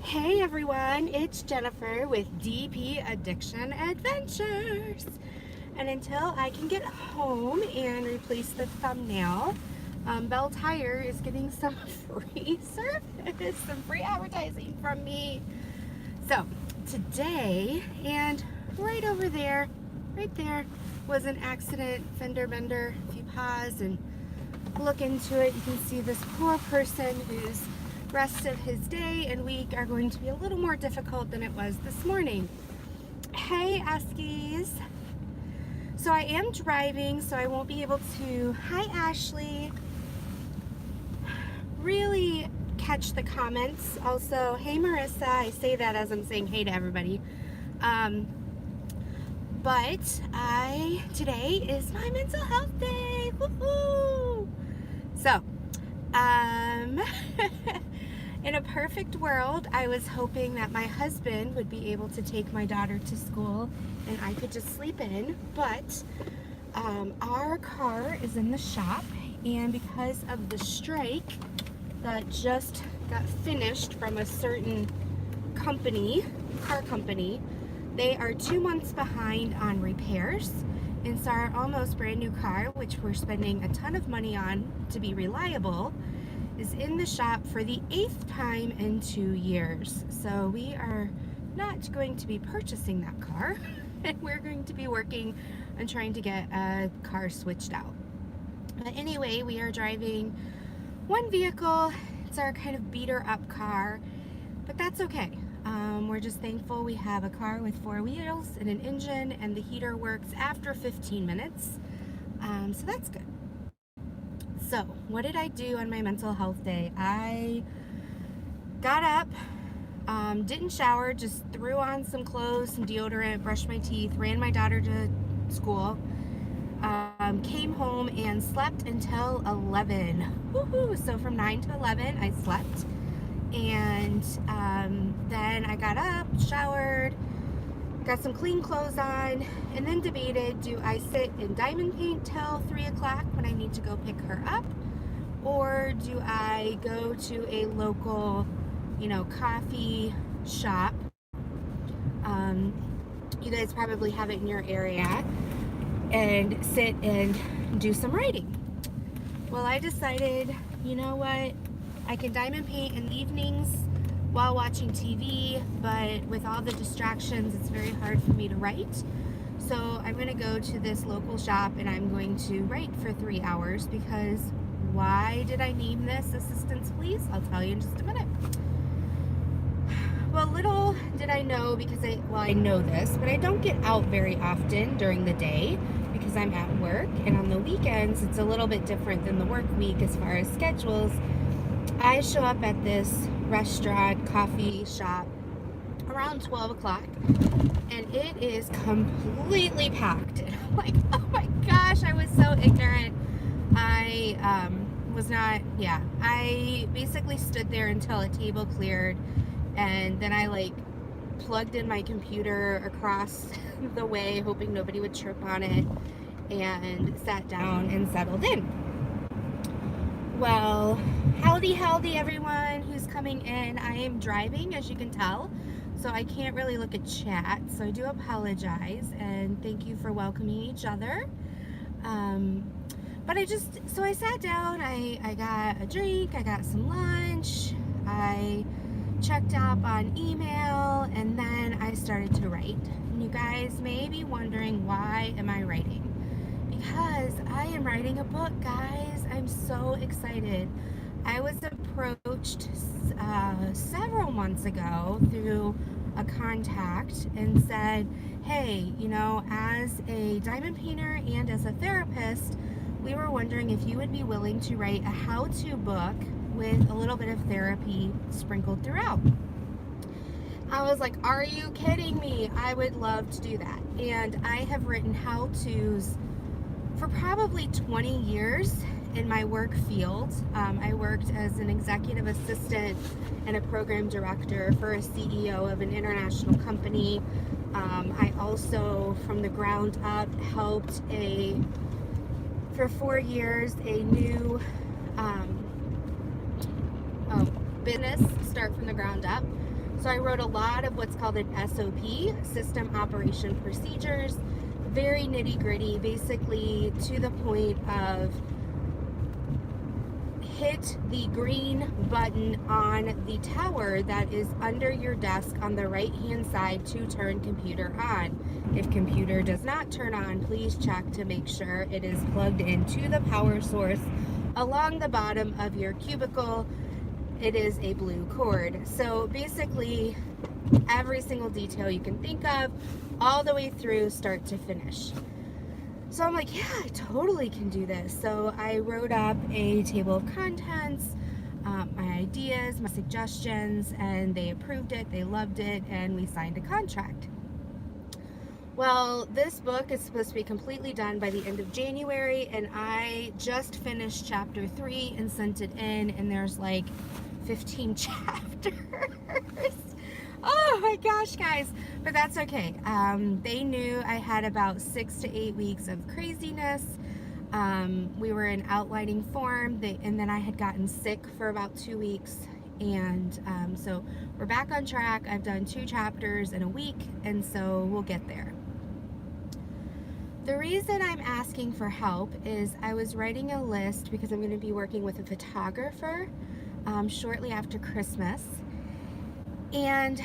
Hey everyone, it's Jennifer with DP Addiction Adventures. And until I can get home and replace the thumbnail, Bell Tire is getting some free service, some free advertising from me. So today, and right over there, right there, was an accident, fender bender. If you pause and look into it, you can see this poor person whose rest of his day and week are going to be a little more difficult than it was this morning. Hey Askies. So I am driving, so I won't be able to, hi Ashley, really catch the comments. Also, hey Marissa, I say that as I'm saying hey to everybody. But today is my mental health day. Woohoo! So, in a perfect world, I was hoping that my husband would be able to take my daughter to school and I could just sleep in, but our car is in the shop, and because of the strike that just got finished from a certain company, car company, they are 2 months behind on repairs. And so our almost brand new car, which we're spending a ton of money on to be reliable, is in the shop for the 8th time in 2 years. So we are not going to be purchasing that car, and we're going to be working on trying to get a car switched out. But anyway, we are driving one vehicle. It's our kind of beater up car, but that's okay. We're just thankful we have a car with 4 wheels and an engine, and the heater works after 15 minutes. So that's good. So, what did I do on my mental health day? I got up, didn't shower, just threw on some clothes, some deodorant, brushed my teeth, ran my daughter to school, came home and slept until 11. Woohoo! So from 9 to 11, I slept. And then I got up, showered, got some clean clothes on, and then debated, do I sit in diamond paint till 3 o'clock when I need to go pick her up, or do I go to a local, coffee shop? You guys probably have it in your area, and sit and do some writing. Well, I decided, you know what, I can diamond paint in the evenings while watching TV, but with all the distractions, it's very hard for me to write. So I'm going to go to this local shop and I'm going to write for 3 hours, because why did I name this Assistance Please? I'll tell you in just a minute. Well, little did I know, because I know this, but I don't get out very often during the day because I'm at work, and on the weekends it's a little bit different than the work week as far as schedules. I show up at this restaurant, coffee shop around 12 o'clock, and it is completely packed. And I'm like, oh my gosh, I was so ignorant. I basically stood there until a table cleared, and then I plugged in my computer across the way, hoping nobody would trip on it, and sat down and settled in. Well, howdy everyone who's coming in. I am driving, as you can tell, so I can't really look at chat, so I do apologize, and thank you for welcoming each other. But I sat down, I got a drink, I got some lunch, I checked up on email, and then I started to write. And you guys may be wondering, why am I writing? Because I am writing a book, guys. I'm so excited. I was approached several months ago through a contact and said, hey, as a diamond painter and as a therapist, we were wondering if you would be willing to write a how-to book with a little bit of therapy sprinkled throughout. I was like, are you kidding me? I would love to do that. And I have written how-tos for probably 20 years in my work field. I worked as an executive assistant and a program director for a CEO of an international company. I also, from the ground up, helped for 4 years, a new business start from the ground up. So I wrote a lot of what's called an SOP, System Operation Procedures, very nitty gritty, basically to the point of hit the green button on the tower that is under your desk on the right hand side to turn computer on. If computer does not turn on, please check to make sure it is plugged into the power source along the bottom of your cubicle. It is a blue cord. So basically every single detail you can think of, all the way through start to finish. So I'm like, yeah, I totally can do this. So I wrote up a table of contents, my ideas, my suggestions, and they approved it, they loved it, and we signed a contract. Well, this book is supposed to be completely done by the end of January, and I just finished chapter 3 and sent it in, and there's like 15 chapters. Oh my gosh, guys, but that's okay. They knew I had about 6 to 8 weeks of craziness. We were in outlining form, and then I had gotten sick for about 2 weeks, and so we're back on track. I've done 2 chapters in a week, and so we'll get there. The reason I'm asking for help is I was writing a list because I'm going to be working with a photographer shortly after Christmas. And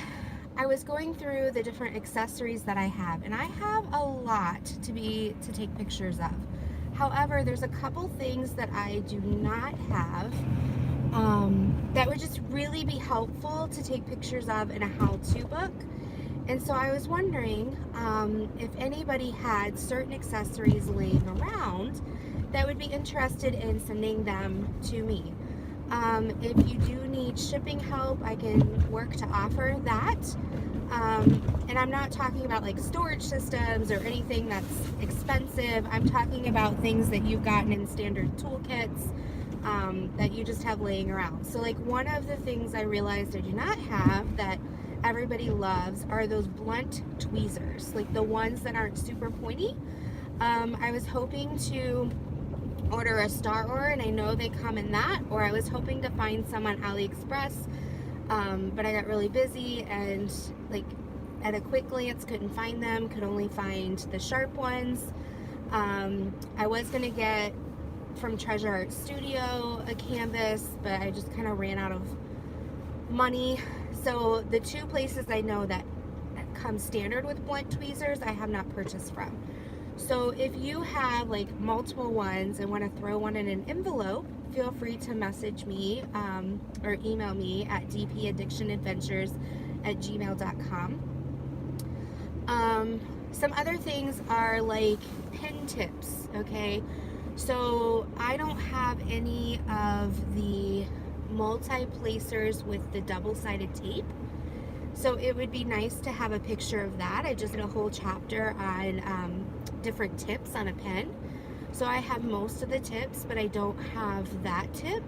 I was going through the different accessories that I have, and I have a lot to take pictures of. However, there's a couple things that I do not have that would just really be helpful to take pictures of in a how-to book. And so I was wondering if anybody had certain accessories laying around that would be interested in sending them to me. If you do need shipping help, I can work to offer that. And I'm not talking about like storage systems or anything that's expensive. I'm talking about things that you've gotten in standard toolkits that you just have laying around. So like one of the things I realized I do not have that everybody loves are those blunt tweezers, like the ones that aren't super pointy. I was hoping to order a staroar, and I know they come in that, or I was hoping to find some on AliExpress, but I got really busy and like at a quick glance couldn't find them, could only find the sharp ones. I was gonna get from Treasure Art Studio a canvas, but I just kind of ran out of money. So the 2 places I know that come standard with blunt tweezers I have not purchased from. So if you have like multiple ones and want to throw one in an envelope, feel free to message me or email me at dpaddictionadventures@gmail.com. Some other things are like pin tips, okay? So I don't have any of the Multiplacers with the double-sided tape. So it would be nice to have a picture of that. I just did a whole chapter on different tips on a pen. So I have most of the tips, but I don't have that tip.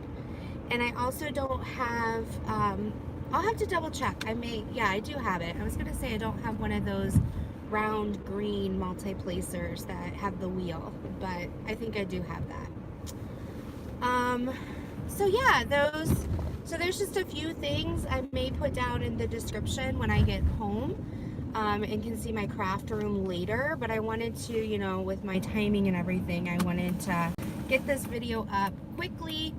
And I also don't have, I'll have to double check. Yeah, I do have it. I was gonna say I don't have one of those round green Multiplacers that have the wheel, but I think I do have that. So yeah, so there's just a few things I may put down in the description when I get home and can see my craft room later, but I wanted to, you know, with my timing and everything, I wanted to get this video up quickly,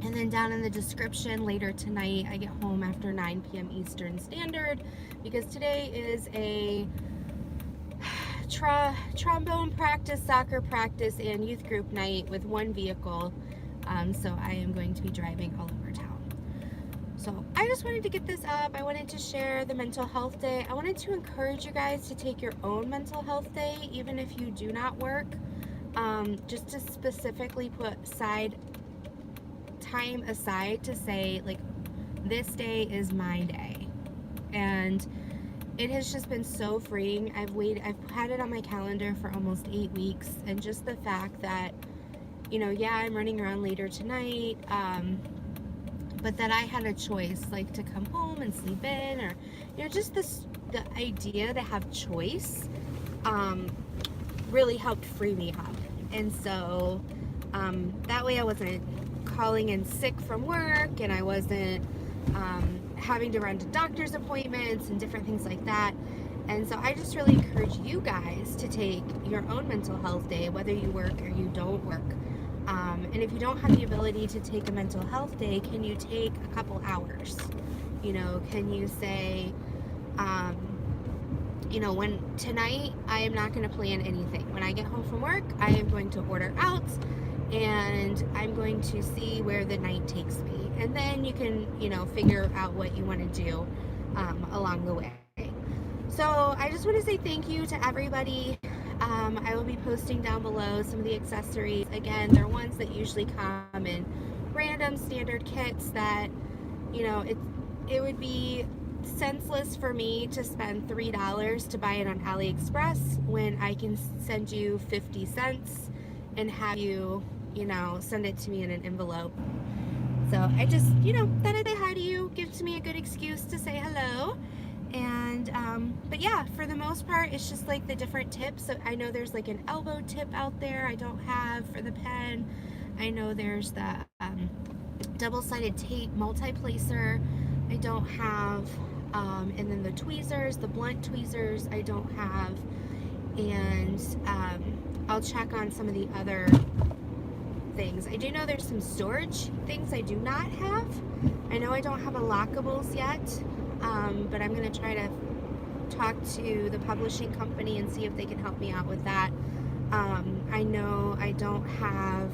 and then down in the description later tonight, I get home after 9 p.m. Eastern Standard, because today is a trombone practice, soccer practice, and youth group night with one vehicle. So I am going to be driving all over town. So I just wanted to get this up. I wanted to share the mental health day. I wanted to encourage you guys to take your own mental health day, even if you do not work, just to specifically put time aside to say, like, this day is my day. And it has just been so freeing. I've had it on my calendar for almost 8 weeks, and just the fact that, you know, yeah, I'm running around later tonight, but that I had a choice, like to come home and sleep in, or, you know, just the idea to have choice really helped free me up. And so that way I wasn't calling in sick from work, and I wasn't having to run to doctor's appointments and different things like that. And so I just really encourage you guys to take your own mental health day, whether you work or you don't work. And if you don't have the ability to take a mental health day, can you take a couple hours? You know, can you say, you know, when tonight I am not going to plan anything. When I get home from work, I am going to order out and I'm going to see where the night takes me. And then you can, you know, figure out what you want to do along the way. So I just want to say thank you to everybody. I will be posting down below some of the accessories. Again, they're ones that usually come in random standard kits that, you know, it would be senseless for me to spend $3 to buy it on AliExpress when I can send you 50 cents and have you, you know, send it to me in an envelope. So I just, you know, thought I'd say hi to you, gives me a good excuse to say hello. And but yeah, for the most part, it's just like the different tips. So I know there's like an elbow tip out there I don't have for the pen. I know there's the double-sided tape multiplacer I don't have, and then the tweezers, the blunt tweezers I don't have, and I'll check on some of the other things. I do know there's some storage things I do not have. I know I don't have a lockables yet, but I'm going to try to talk to the publishing company and see if they can help me out with that. I know I don't have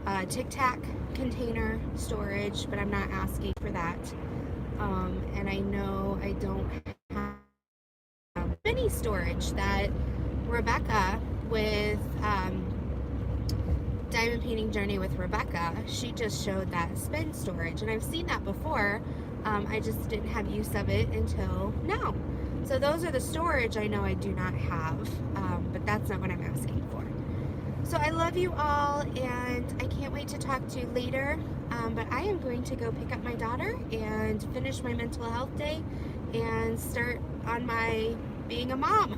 a tic-tac container storage, but I'm not asking for that. And I know I don't have mini storage that Rebecca with Diamond Painting Journey with Rebecca, she just showed that spin storage, and I've seen that before. I just didn't have use of it until now. So those are the storage I know I do not have, but that's not what I'm asking for. So I love you all, and I can't wait to talk to you later. But I am going to go pick up my daughter and finish my mental health day and start on my being a mom.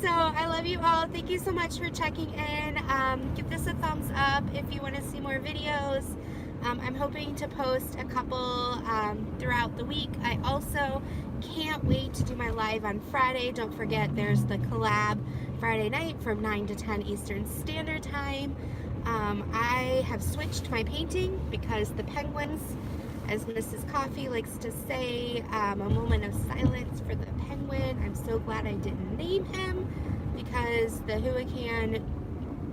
So I love you all. Thank you so much for checking in. Give this a thumbs up if you want to see more videos. I'm hoping to post a couple throughout the week. I also can't wait to do my live on Friday. Don't forget, there's the collab Friday night from 9 to 10 Eastern Standard Time. I have switched my painting because the penguins, as Mrs. Coffee likes to say, a moment of silence for the penguin. I'm so glad I didn't name him, because the Huracan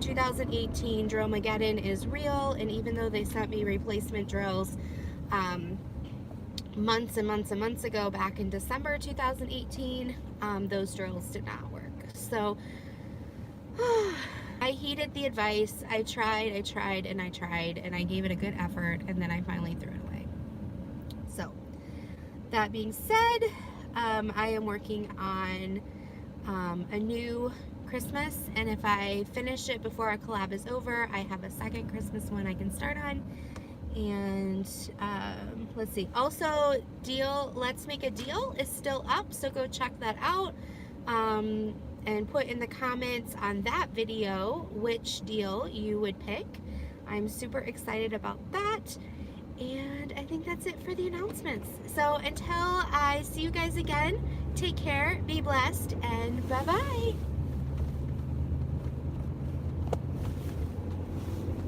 2018 Drillmageddon is real, and even though they sent me replacement drills months and months and months ago, back in December 2018, those drills did not work. So I heeded the advice. I tried, and I gave it a good effort, and then I finally threw it away. So that being said, I am working on a new Christmas, and if I finish it before our collab is over, I have a second Christmas one I can start on. And let's see, also Let's Make a Deal is still up, so go check that out, and put in the comments on that video which deal you would pick. I'm super excited about that, and I think that's it for the announcements. So until I see you guys again, take care, be blessed, and bye-bye.